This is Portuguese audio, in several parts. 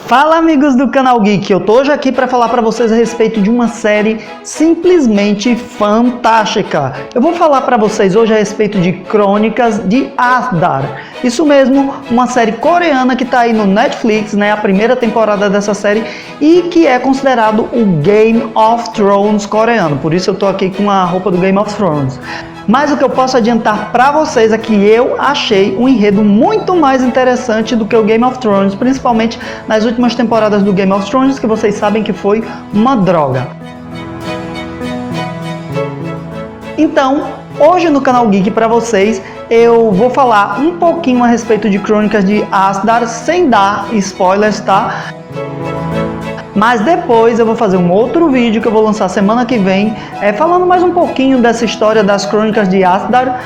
Fala, amigos do canal Geek, eu tô hoje aqui para falar para vocês a respeito de uma série simplesmente fantástica. Eu vou falar para vocês hoje a respeito de Crônicas de Ashdar. Isso mesmo, uma série coreana que tá aí no Netflix, né, a primeira temporada dessa série, e que é considerado o Game of Thrones coreano. Por isso eu tô aqui com a roupa do Game of Thrones. Mas o que eu posso adiantar para vocês é que eu achei um enredo muito mais interessante do que o Game of Thrones, principalmente nas últimas temporadas do Game of Thrones, que vocês sabem que foi uma droga. Então, hoje no canal Geek para vocês, eu vou falar um pouquinho a respeito de Crônicas de Ashdar, sem dar spoilers, tá? Mas depois eu vou fazer um outro vídeo que eu vou lançar semana que vem, falando mais um pouquinho dessa história das Crônicas de Ashdar,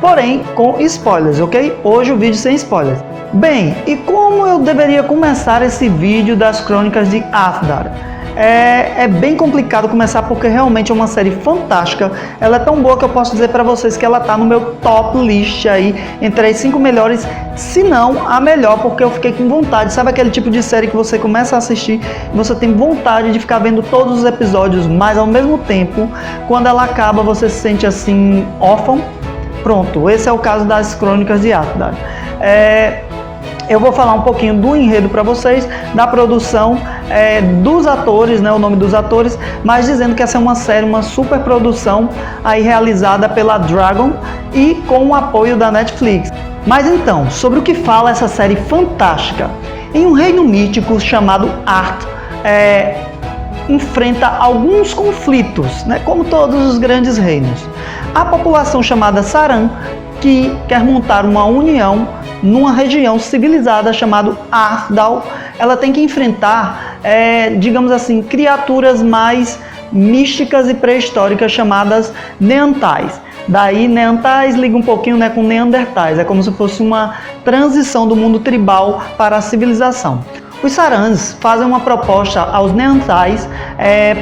porém com spoilers, ok? Hoje o vídeo sem spoilers. Bem, e como eu deveria começar esse vídeo das Crônicas de Ashdar? É bem complicado começar porque realmente é uma série fantástica. Ela é tão boa que eu posso dizer para vocês que ela tá no meu top list aí, entre as 5 melhores, se não a melhor, porque eu fiquei com vontade. Sabe aquele tipo de série que você começa a assistir e você tem vontade de ficar vendo todos os episódios, mas ao mesmo tempo, quando ela acaba, você se sente assim, órfão? Pronto, esse é o caso das Crônicas de Ashdar. Eu vou falar um pouquinho do enredo para vocês, da produção, dos atores, né, o nome dos atores, mas dizendo que essa é uma série, uma super produção aí realizada pela Dragon e com o apoio da Netflix. Mas então, sobre o que fala essa série fantástica? Em um reino mítico chamado Arth, enfrenta alguns conflitos, né, como todos os grandes reinos. A população chamada Saran, que quer montar uma união numa região civilizada chamada Arthdal, ela tem que enfrentar, digamos assim, criaturas mais místicas e pré-históricas chamadas Neantais. Daí Neantais liga um pouquinho, né, com Neandertais, é como se fosse uma transição do mundo tribal para a civilização. Os Sarans fazem uma proposta aos Neantais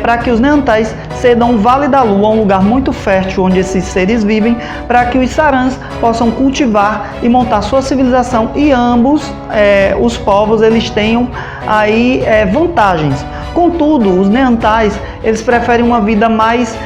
para que os Neantais cedam o Vale da Lua, um lugar muito fértil onde esses seres vivem, para que os Sarans possam cultivar e montar sua civilização, e ambos os povos eles tenham aí vantagens. Contudo, os Neantais eles preferem uma vida mais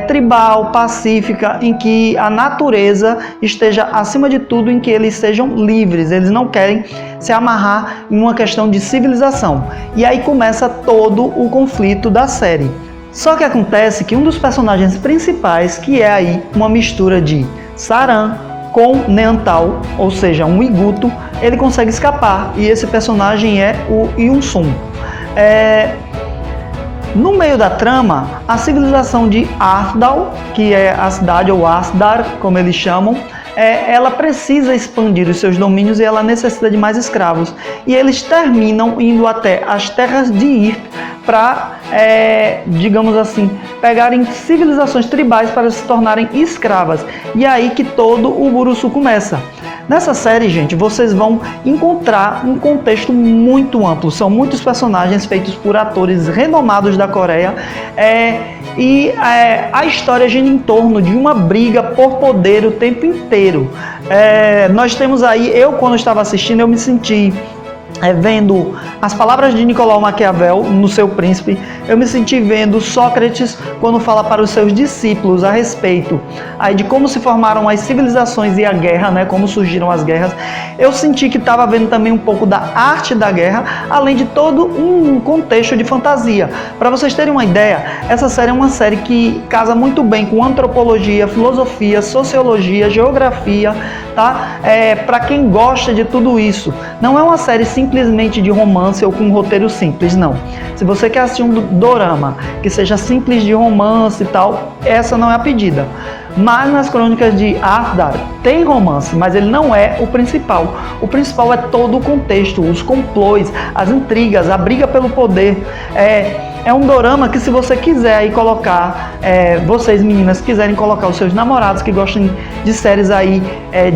tribal, pacífica, em que a natureza esteja acima de tudo, em que eles sejam livres. Eles não querem se amarrar em uma questão de civilização. E aí começa todo o conflito da série. Só que acontece que um dos personagens principais, que é aí uma mistura de Saran com Neantal, ou seja, um Iguto, ele consegue escapar, e esse personagem é o Yun-Sun. No meio da trama, a civilização de Arthdal, que é a cidade, ou Ashdar, como eles chamam, ela precisa expandir os seus domínios e ela necessita de mais escravos. E eles terminam indo até as terras de Ir para, digamos assim, pegarem civilizações tribais para se tornarem escravas. E é aí que todo o Buruçu começa. Nessa série, gente, vocês vão encontrar um contexto muito amplo. São muitos personagens feitos por atores renomados da Coreia. A história gira em torno de uma briga por poder o tempo inteiro. Nós temos aí, quando estava assistindo, eu me senti vendo as palavras de Nicolau Maquiavel no Seu Príncipe. Eu me senti vendo Sócrates quando fala para os seus discípulos a respeito aí de como se formaram as civilizações e a guerra, né, como surgiram as guerras. Eu senti que estava vendo também um pouco da arte da guerra, além de todo um contexto de fantasia. Para vocês terem uma ideia, essa série é uma série que casa muito bem com antropologia, filosofia, sociologia, geografia, tá? Para quem gosta de tudo isso. Não é uma série simplesmente de romance ou com um roteiro simples, não. Se você quer assistir um dorama que seja simples de romance e tal, essa não é a pedida. Mas nas Crônicas de Ashdar tem romance, mas ele não é o principal. O principal é todo o contexto, os complôs, as intrigas, a briga pelo poder. É um dorama que, se você quiser aí colocar, vocês meninas quiserem colocar os seus namorados que gostam de séries aí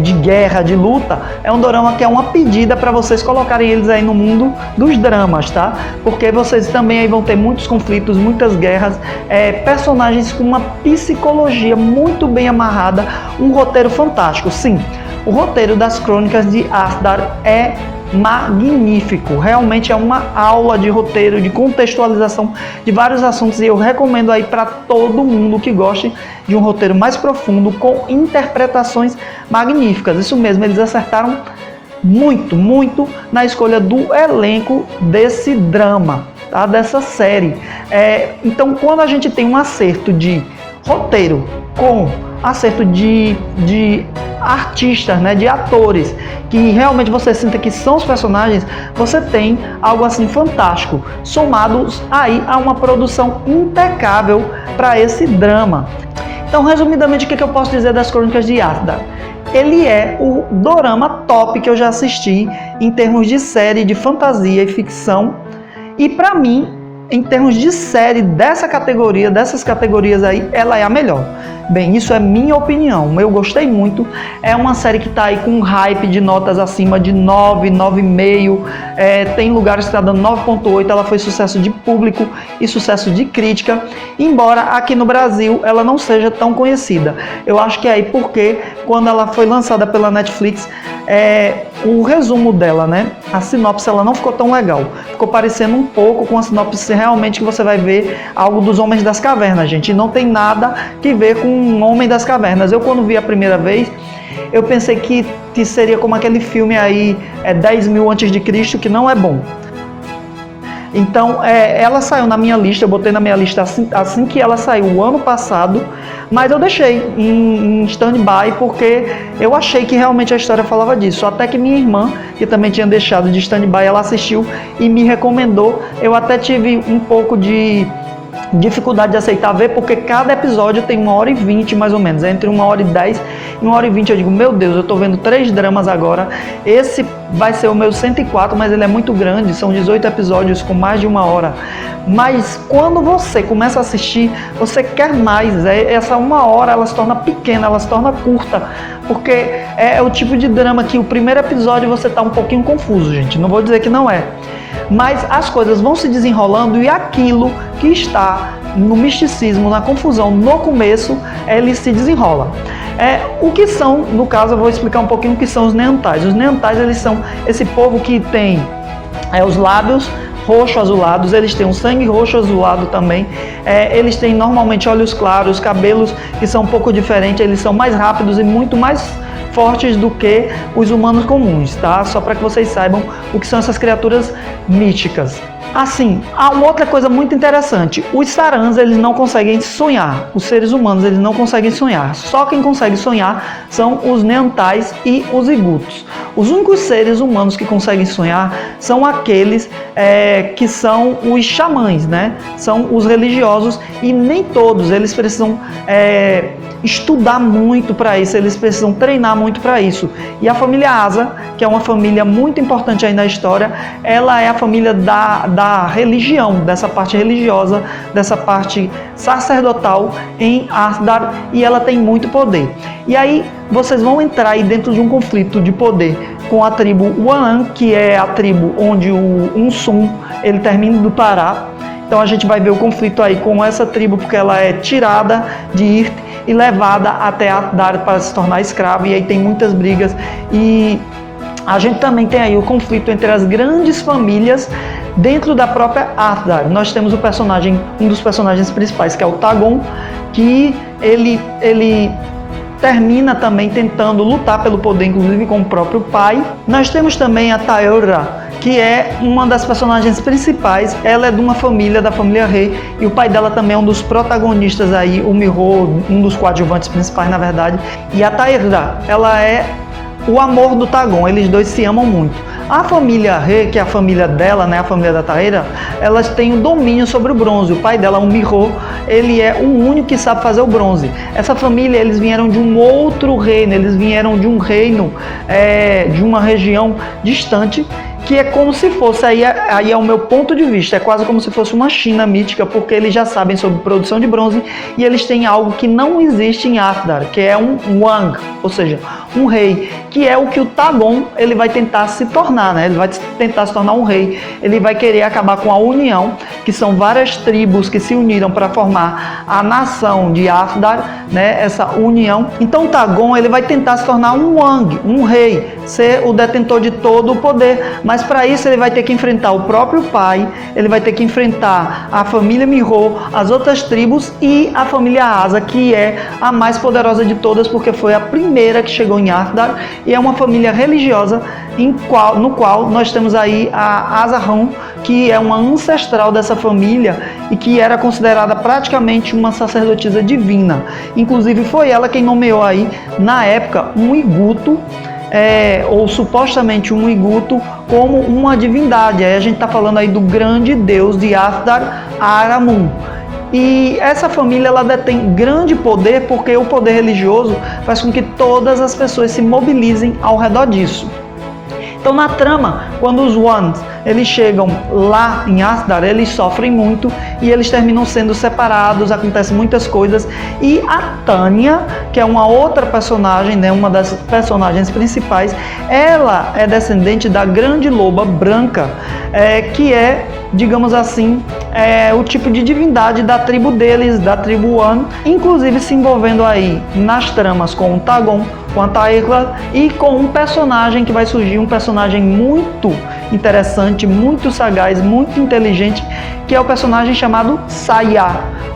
de guerra, de luta, é um dorama que é uma pedida para vocês colocarem eles aí no mundo dos dramas, tá? Porque vocês também aí vão ter muitos conflitos, muitas guerras, personagens com uma psicologia muito bem amarrada, um roteiro fantástico. Sim, o roteiro das Crônicas de Ashdar é magnífico. Realmente é uma aula de roteiro, de contextualização de vários assuntos, e eu recomendo aí para todo mundo que goste de um roteiro mais profundo, com interpretações magníficas. Isso mesmo, eles acertaram muito na escolha do elenco desse drama, tá? Dessa série. Então, quando a gente tem um acerto de roteiro com acerto de artistas, né, de atores, que realmente você sinta que são os personagens, você tem algo assim fantástico, somados aí a uma produção impecável para esse drama. Então, resumidamente, o que eu posso dizer das Crônicas de Arthur? Ele é o dorama top que eu já assisti em termos de série de fantasia e ficção, e para mim, em termos de série dessa categoria, dessas categorias aí, ela é a melhor. Bem, isso é minha opinião, eu gostei muito. É uma série que está aí com um hype de notas acima de 9, 9,5, tem lugares que está dando 9,8, ela foi sucesso de público e sucesso de crítica, embora aqui no Brasil ela não seja tão conhecida. Eu acho que é aí porque quando ela foi lançada pela Netflix, o resumo dela, né, a sinopse, ela não ficou tão legal, ficou parecendo um pouco com a sinopse realmente que você vai ver algo dos Homens das Cavernas, gente, e não tem nada que ver com um Homem das Cavernas. Eu, quando vi a primeira vez, eu pensei que seria como aquele filme aí, 10.000 a.C., que não é bom. Então, ela saiu na minha lista, eu botei na minha lista assim que ela saiu o ano passado, mas eu deixei em stand-by porque eu achei que realmente a história falava disso. Até que minha irmã, que também tinha deixado de stand-by, ela assistiu e me recomendou. Eu até tive um pouco de dificuldade de aceitar ver, porque cada episódio tem 1h20 mais ou menos, entre 1h10 e 1h20. Eu digo, meu Deus, eu tô vendo 3 dramas agora, esse vai ser o meu 104, mas ele é muito grande, são 18 episódios com mais de 1 hora. Mas quando você começa a assistir, você quer mais. Essa 1 hora ela se torna pequena, ela se torna curta, porque é o tipo de drama que o primeiro episódio você tá um pouquinho confuso, gente, não vou dizer que não é, mas as coisas vão se desenrolando e aquilo que está no misticismo, na confusão, no começo, ele se desenrola. O que são, no caso, eu vou explicar um pouquinho o que são os Neantais. Os Neantais, eles são esse povo que tem os lábios roxo-azulados, eles têm um sangue roxo-azulado também, eles têm normalmente olhos claros, cabelos que são um pouco diferentes, eles são mais rápidos e muito mais fortes do que os humanos comuns, tá? Só para que vocês saibam o que são essas criaturas míticas. Assim, há uma outra coisa muito interessante. Os Sarans, eles não conseguem sonhar. Os seres humanos, eles não conseguem sonhar. Só quem consegue sonhar são os Neantais e os Igutos. Os únicos seres humanos que conseguem sonhar são aqueles que são os xamãs, né? São os religiosos, e nem todos, eles precisam estudar muito para isso, eles precisam treinar muito para isso. E a família Asa, que é uma família muito importante aí na história, ela é a família da religião, dessa parte religiosa, dessa parte sacerdotal em Arthur, e ela tem muito poder. E aí vocês vão entrar aí dentro de um conflito de poder com a tribo Wanan, que é a tribo onde o Unsum, ele termina do Pará. Então a gente vai ver o conflito aí com essa tribo, porque ela é tirada de Irt e levada até Arthur para se tornar escrava, e aí tem muitas brigas. E a gente também tem aí o conflito entre as grandes famílias dentro da própria Arthur. Nós temos um dos personagens principais, que é o Tagon, que ele termina também tentando lutar pelo poder, inclusive com o próprio pai. Nós temos também a Taeora, que é uma das personagens principais. Ela é de uma família, da família He, e o pai dela também é um dos protagonistas aí, o Miho, um dos coadjuvantes principais, na verdade. E a Taeora, ela é o amor do Tagon, eles dois se amam muito. A família He, que é a família dela, né, a família da Taeora, elas têm o domínio sobre o bronze. O pai dela, o Miho, ele é o único que sabe fazer o bronze. Essa família, eles vieram de um outro reino, eles vieram de um reino, de uma região distante, que é como se fosse, aí é o meu ponto de vista, é quase como se fosse uma China mítica, porque eles já sabem sobre produção de bronze, e eles têm algo que não existe em Arthur, que é um Wang, ou seja, um rei, que é o que o Tagon, ele vai tentar se tornar, né? Ele vai tentar se tornar um rei, ele vai querer acabar com a união que são várias tribos que se uniram para formar a nação de Arthur, né, essa união. Então Dagon, ele vai tentar se tornar um Wang, um rei, ser o detentor de todo o poder, mas para isso ele vai ter que enfrentar o próprio pai, ele vai ter que enfrentar a família Miho, as outras tribos e a família Asa, que é a mais poderosa de todas, porque foi a primeira que chegou em Arthur, e é uma família religiosa no qual nós temos aí a Asahun, que é uma ancestral dessa família e que era considerada praticamente uma sacerdotisa divina. Inclusive foi ela quem nomeou aí, na época, um Iguto, ou supostamente um Iguto, como uma divindade. Aí a gente está falando aí do grande deus de Arthur, Aramun. E essa família, ela detém grande poder, porque o poder religioso faz com que todas as pessoas se mobilizem ao redor disso. Então, na trama, quando os Wands eles chegam lá em Arthur, eles sofrem muito e eles terminam sendo separados, acontecem muitas coisas. E a Tanya, que é uma outra personagem, né, uma das personagens principais, ela é descendente da grande loba branca, que é, digamos assim, o tipo de divindade da tribo deles, da tribo Wan, inclusive se envolvendo aí nas tramas com o Dagon, com a Taekla e com um personagem que vai surgir, um personagem muito interessante, muito sagaz, muito inteligente, que é o personagem chamado Saya.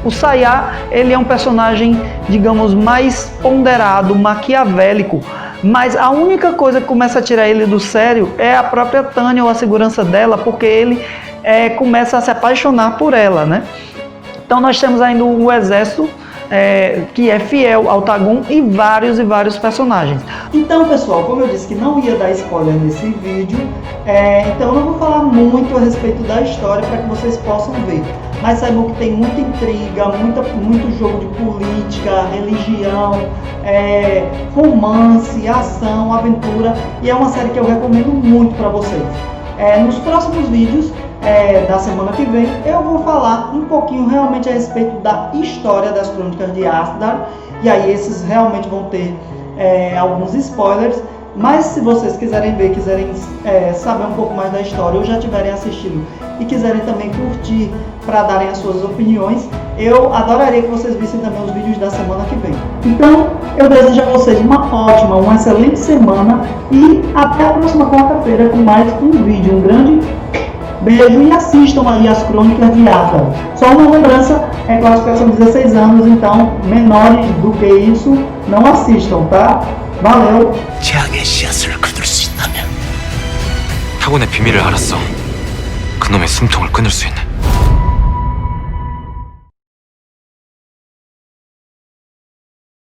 O Saya, ele é um personagem, digamos, mais ponderado, maquiavélico, mas a única coisa que começa a tirar ele do sério é a própria Tanya, ou a segurança dela, porque ele começa a se apaixonar por ela, né? Então nós temos ainda o exército, que é fiel ao Dagon, e vários personagens. Então, pessoal, como eu disse que não ia dar spoiler nesse vídeo, então eu não vou falar muito a respeito da história para que vocês possam ver. Mas saibam que tem muita intriga, muito jogo de política, religião, romance, ação, aventura, e é uma série que eu recomendo muito para vocês. Nos próximos vídeos da semana que vem, eu vou falar um pouquinho realmente a respeito da história das Crônicas de Arthur, e aí esses realmente vão ter alguns spoilers, mas se vocês quiserem ver, quiserem saber um pouco mais da história, ou já tiverem assistido e quiserem também curtir para darem as suas opiniões, eu adoraria que vocês vissem também os vídeos da semana que vem. Então, eu desejo a vocês uma excelente semana, e até a próxima quarta-feira com mais um vídeo. Um grande beijo e assistam aí as Crônicas de Arthur. Só uma lembrança, classificação são 16 anos, então menores do que isso não assistam, tá? Valeu! 재앙의 씨앗을 거둘 수 있다면 타곤의 비밀을 알았어. 그놈의 숨통을 끊을 수 있는